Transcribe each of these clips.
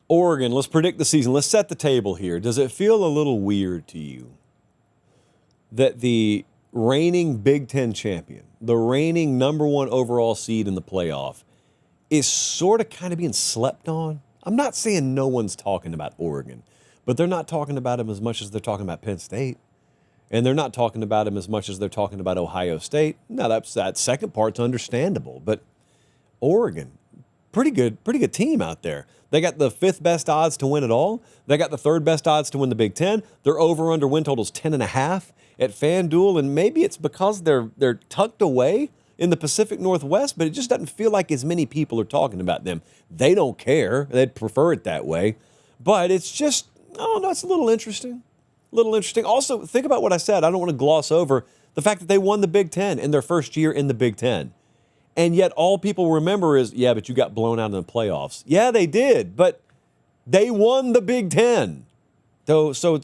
Oregon, let's predict the season. Let's set the table here. Does it feel a little weird to you that the reigning Big Ten champion, the reigning #1 overall seed in the playoff, is sort of kind of being slept on? I'm not saying no one's talking about Oregon, but they're not talking about him as much as they're talking about Penn State. And they're not talking about him as much as they're talking about Ohio State. Now, that second part's understandable, but Oregon, pretty good team out there. They got the 5th best odds to win it all. They got the 3rd best odds to win the Big Ten. Their over-under win total's 10.5 at FanDuel, and maybe it's because they're tucked away in the Pacific Northwest, but it just doesn't feel like as many people are talking about them. They don't care. They'd prefer it that way. But it's just, I don't know, it's a little interesting. Also, think about what I said. I don't want to gloss over the fact that they won the Big Ten in their first year in the Big Ten. And yet all people remember is, yeah, but you got blown out in the playoffs. Yeah, they did, but they won the Big Ten. So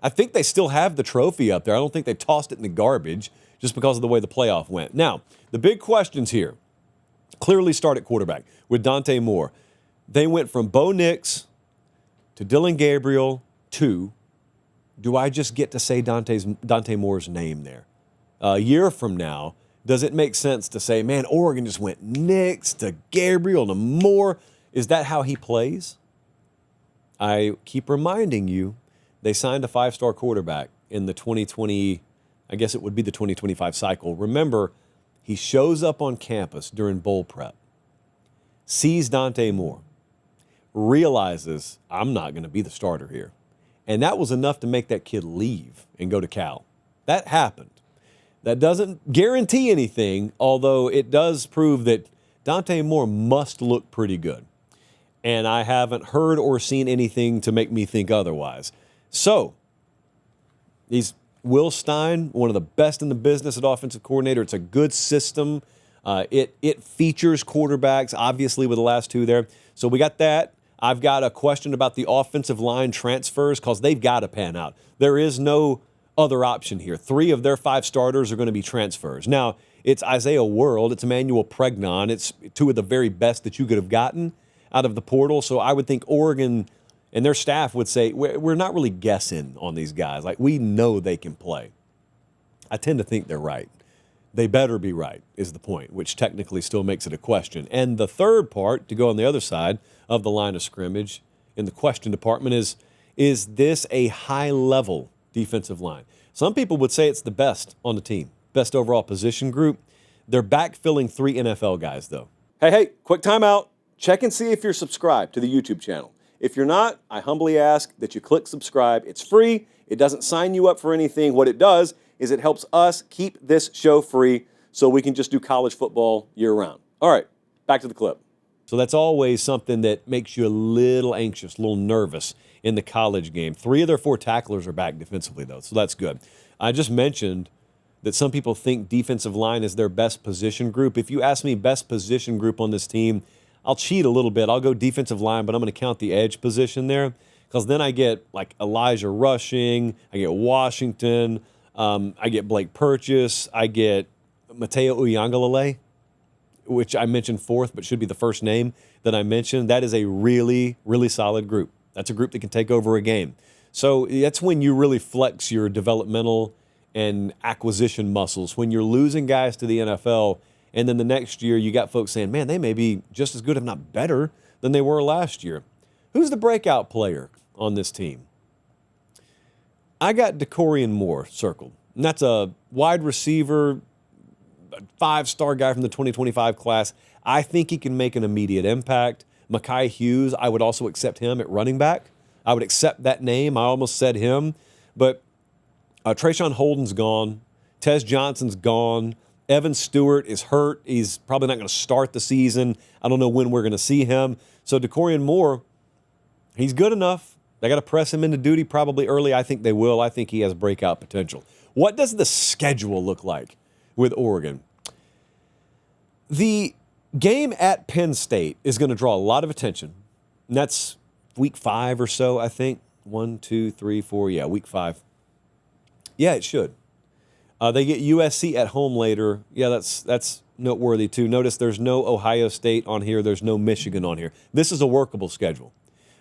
I think they still have the trophy up there. I don't think they tossed it in the garbage just because of the way the playoff went. Now, the big questions here clearly start at quarterback with Dante Moore. They went from Bo Nix to Dylan Gabriel to, do I just get to say Dante Moore's name there? A year from now, does it make sense to say, man, Oregon just went Nix to Gabriel to Moore? Is that how he plays? I keep reminding you, they signed a 5-star quarterback in the 2020, I guess it would be the 2025 cycle. Remember, he shows up on campus during bowl prep, sees Dante Moore, realizes, I'm not going to be the starter here. And that was enough to make that kid leave and go to Cal. That happened. That doesn't guarantee anything, although it does prove that Dante Moore must look pretty good. And I haven't heard or seen anything to make me think otherwise. So, he's Will Stein, one of the best in the business at offensive coordinator. It's a good system. It features quarterbacks, obviously, with the last 2 there. So we got that. I've got a question about the offensive line transfers because they've got to pan out. There is no other option here. 3 of their 5 starters are going to be transfers. Now, it's Isaiah World, it's Emmanuel Pregnon, it's 2 of the very best that you could have gotten out of the portal. So I would think Oregon and their staff would say, we're not really guessing on these guys. Like, we know they can play. I tend to think they're right. They better be right, is the point, which technically still makes it a question. And the third part, to go on the other side of the line of scrimmage in the question department, is this a high-level defensive line? Some people would say it's the best on the team, best overall position group. They're backfilling 3 NFL guys, though. Hey, quick timeout. Check and see if you're subscribed to the YouTube channel. If you're not, I humbly ask that you click subscribe. It's free. It doesn't sign you up for anything. What it does is it helps us keep this show free so we can just do college football year-round. All right, back to the clip. So that's always something that makes you a little anxious, a little nervous in the college game. 3 of their 4 tacklers are back defensively, though, so that's good. I just mentioned that some people think defensive line is their best position group. If you ask me best position group on this team, I'll cheat a little bit. I'll go defensive line, but I'm going to count the edge position there because then I get like Elijah Rushing, I get Washington, I get Blake Purchase, I get Mateo Uiagalelei, which I mentioned 4th, but should be the first name that I mentioned. That is a really, really solid group. That's a group that can take over a game. So that's when you really flex your developmental and acquisition muscles. When you're losing guys to the NFL, and then the next year you got folks saying, man, they may be just as good, if not better, than they were last year. Who's the breakout player on this team? I got Dante Moore circled. And that's a wide receiver, 5-star guy from the 2025 class. I think he can make an immediate impact. Mekhi Hughes, I would also accept him at running back. I would accept that name. I almost said him. But Trayshawn Holden's gone. Tez Johnson's gone. Evan Stewart is hurt. He's probably not going to start the season. I don't know when we're going to see him. So Dante Moore, he's good enough. They got to press him into duty probably early. I think they will. I think he has breakout potential. What does the schedule look like with Oregon? The game at Penn State is going to draw a lot of attention. And that's week 5 or so, I think. 1, 2, 3, 4. Yeah, week 5. Yeah, it should. They get USC at home later. Yeah, that's noteworthy too. Notice there's no Ohio State on here. There's no Michigan on here. This is a workable schedule.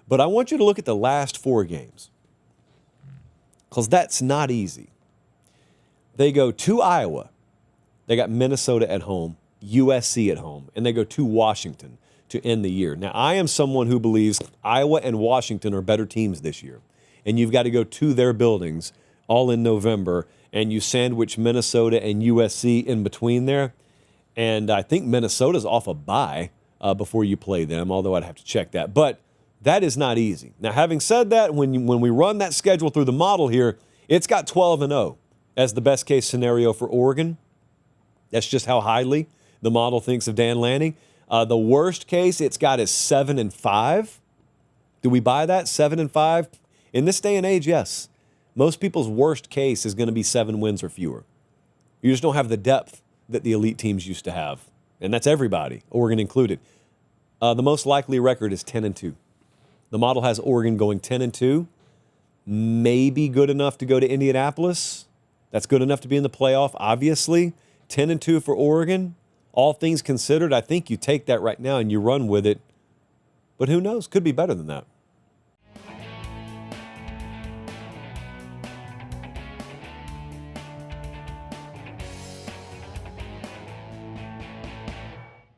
But I want you to look at the last 4 games because that's not easy. They go to Iowa. They got Minnesota at home, USC at home, and they go to Washington to end the year. Now, I am someone who believes Iowa and Washington are better teams this year, and you've got to go to their buildings all in November, and you sandwich Minnesota and USC in between there. And I think Minnesota's off a bye before you play them, although I'd have to check that. But that is not easy. Now, having said that, when we run that schedule through the model here, it's got 12-0 as the best case scenario for Oregon. That's just how highly the model thinks of Dan Lanning. The worst case it's got is 7-5. Do we buy that? 7-5? In this day and age, yes. Most people's worst case is going to be 7 wins or fewer. You just don't have the depth that the elite teams used to have. And that's everybody, Oregon included. The most likely record is 10-2. The model has Oregon going 10-2. Maybe good enough to go to Indianapolis. That's good enough to be in the playoff, obviously. 10-2 for Oregon. All things considered, I think you take that right now and you run with it. But who knows? Could be better than that.